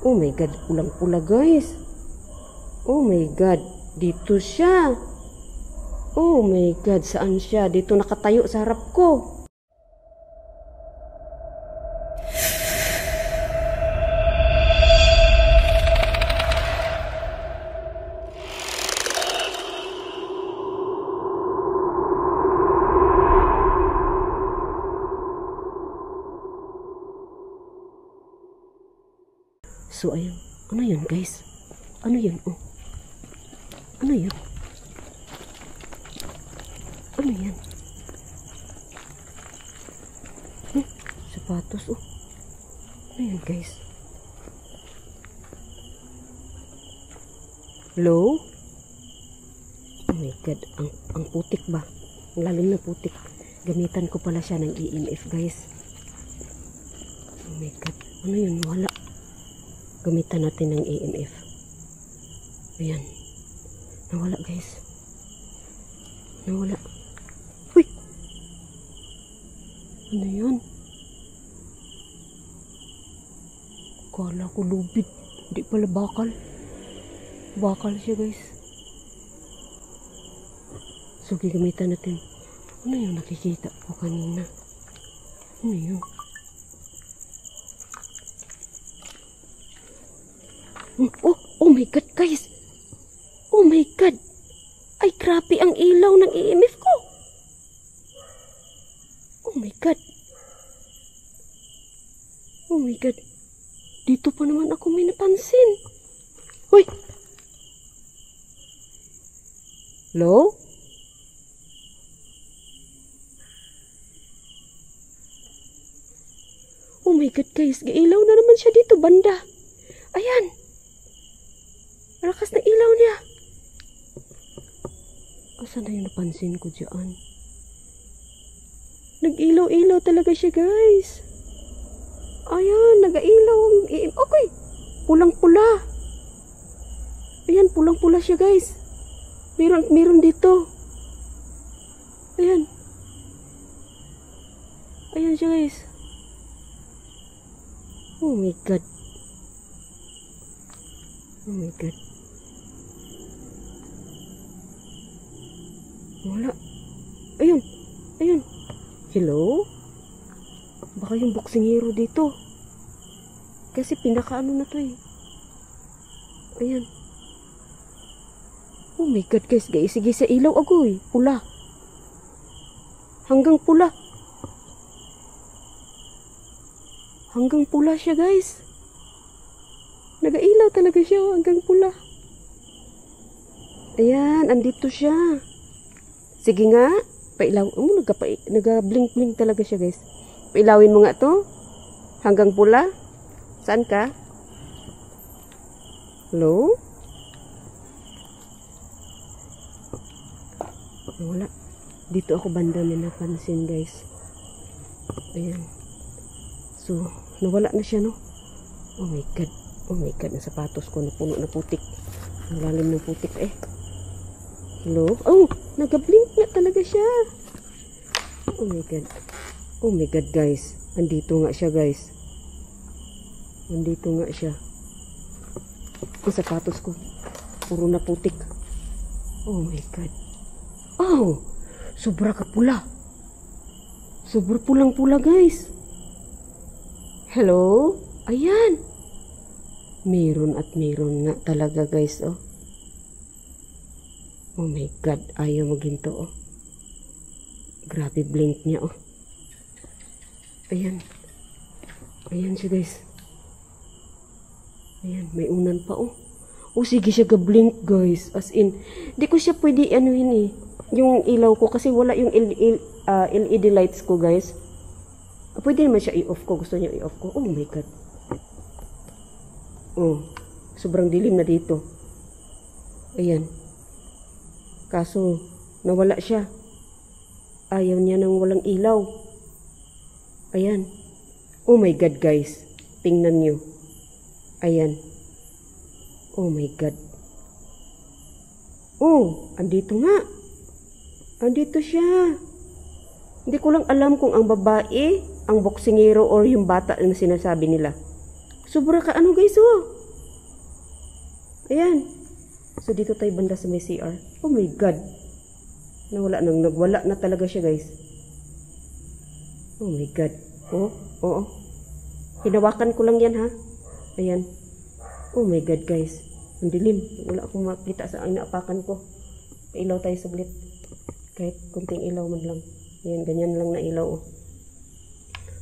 Oh my God, pulang-pula guys. Oh my God, dito siya. Oh my God, saan siya? Dito nakatayo sa harap ko. So ayun, ano yun guys? Ano yun? Oh. Ano yun? Ano yan? Sapatos oh. Ano yan guys? Hello? Oh my God, ang putik ba? Ang lalim na putik. Gamitan ko pala siya ng EMF guys. Oh my God, ano yun? Wala. Gamitan natin ng EMF. Ayan. Nawala guys. Nawala. Uy! Ano yun? Kala ko lubid. Hindi pala bakal. Bakal siya guys. So gagamitan natin. Ano yung nakikita ko kanina? Ano yun? Oh my God guys. Oh my God. Ay grabe ang ilaw ng EMF ko. Oh my God. Oh my God. Dito pa naman ako may napansin. Hoy. Hello? Oh my God guys. Gailaw na naman siya dito banda. Ayan. Malakas na ilaw niya. Asan na yung napansin ko dyan? Nag-ilaw-ilaw talaga siya guys. Ayan, nag-ilaw ang okay. Pulang-pula. Ayan, pulang-pula siya guys. Meron dito. Ayan. Ayan siya guys. Oh my God. Oh my God. Wala. Ayun. Ayun. Hello? Baka yung boksingero dito. Kasi pinakaano na to eh. Ayan. Oh my God guys. Sige sa ilaw agoy. Pula. Hanggang pula. Hanggang pula siya guys. Nagailaw talaga siya hanggang pula. Ayan. Andito siya. Sige nga, pailaw. Nag-blink-blink talaga siya guys. Pailawin mo nga to. Hanggang pula. Saan ka? Hello? Wala. Dito ako banda may napansin guys. Ayan. So, nawala na siya no. Oh my God. Oh my God. Ang sapatos ko napuno na putik. Ang lalim ng putik eh. Hello? Oh, nag-blink na talaga siya. Oh my God. Oh my God, guys. Andito nga siya, guys. Andito nga siya. Ang sapatos ko. Puro na putik. Oh my God. Oh, sobra ka pula. Sobra pulang-pula, guys. Hello? Ayan. Meron at meron nga talaga, guys, oh. Oh my God, ayaw maginto oh. Grabe blink niya oh. Ayan. Ayan siya guys. Ayan, may unan pa oh. Oh sige siya ga-blink guys. As in, di ko siya pwede anuhin eh. Yung ilaw ko kasi wala yung LED lights ko guys. Pwede naman siya i-off ko. Gusto niya i-off ko. Oh my God. Oh, sobrang dilim na dito. Ayan. Kaso, nawala siya. Ayaw niya nang walang ilaw. Ayan. Oh my God, guys. Tingnan nyo. Ayan. Oh my God. Oh, andito nga. Andito siya. Hindi ko lang alam kung ang babae, ang boksingero, or yung bata na sinasabi nila. Sobra ka, ano guys, oh. Ayan. So, dito tayo banda sa may CR. Oh my God. Nagwala na talaga siya, guys. Oh my God. Oh, oo. Hinawakan ko lang yan, ha. Ayan. Oh my God, guys. Ang dilim. Wala akong makita sa inaapakan ko. Ilaw tayo saglit. Kahit kunting ilaw man lang. Ayan, ganyan lang na ilaw, oh.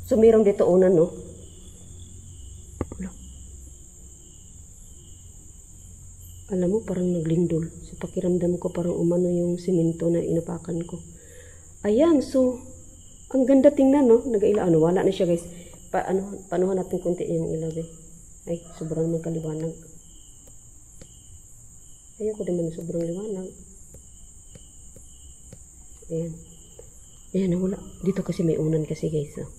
So, mayroong dito unan, no? Alam mo, parang naglindol. Sa pakiramdam ko, parang umano yung simento na inapakan ko. Ayan, so, ang ganda tingnan, no? Nag-ilaw. Ano, wala na siya, guys. Panuhan natin konti yung ilaw, eh. Ay, sobrang magkaliwanag. Ayoko naman sobrang liwanag. Ayan. Ayan, wala. Dito kasi may unan kasi, guys, oh.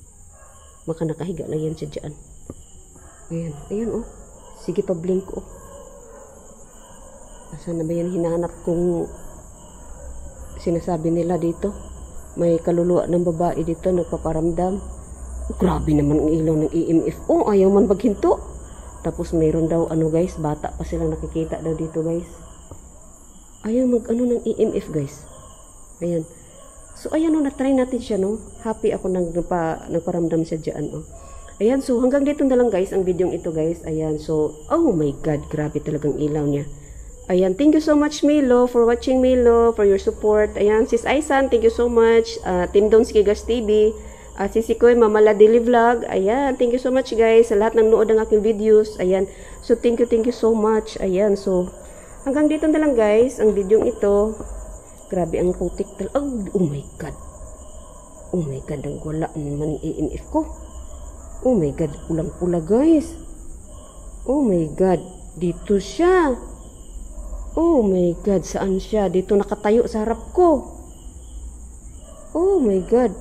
Maka nakahiga lang yan siya dyan. Ayan. Ayan, oh. Sige pa blink, oh. Asan na ba yan hinahanap kung sinasabi nila dito? May kaluluwa ng babae dito nagpaparamdam. Grabe naman ang ilaw ng EMF. Oh, ayaw man maghinto. Tapos mayroon daw ano guys, bata pa silang nakikita daw dito guys. Ayaw mag ano ng EMF guys. Ayan. So ayan o, na-try natin siya no. Happy ako nagparamdam siya dyan oh. Ayan, so hanggang dito na lang guys ang video ito guys. Ayan, so oh my God, grabe talagang ilaw niya. Ayan, thank you so much Milo for watching Milo, for your support. Ayan, Sis Aisan, thank you so much. Team Dons Gigas TV. Sisi Koy, Mama La Daily Vlog. Ayan, thank you so much guys sa lahat ng nood ng aking videos. Ayan, so thank you so much. Ayan, so hanggang dito na lang guys ang video ito. Grabe ang putik talaga. Oh my God. Oh my God, ang wala naman yung EMF ko. Oh my God, pulang-pula guys. Oh my God, dito siya. Oh my God, saan siya? Dito nakatayo sa harap ko. Oh my God.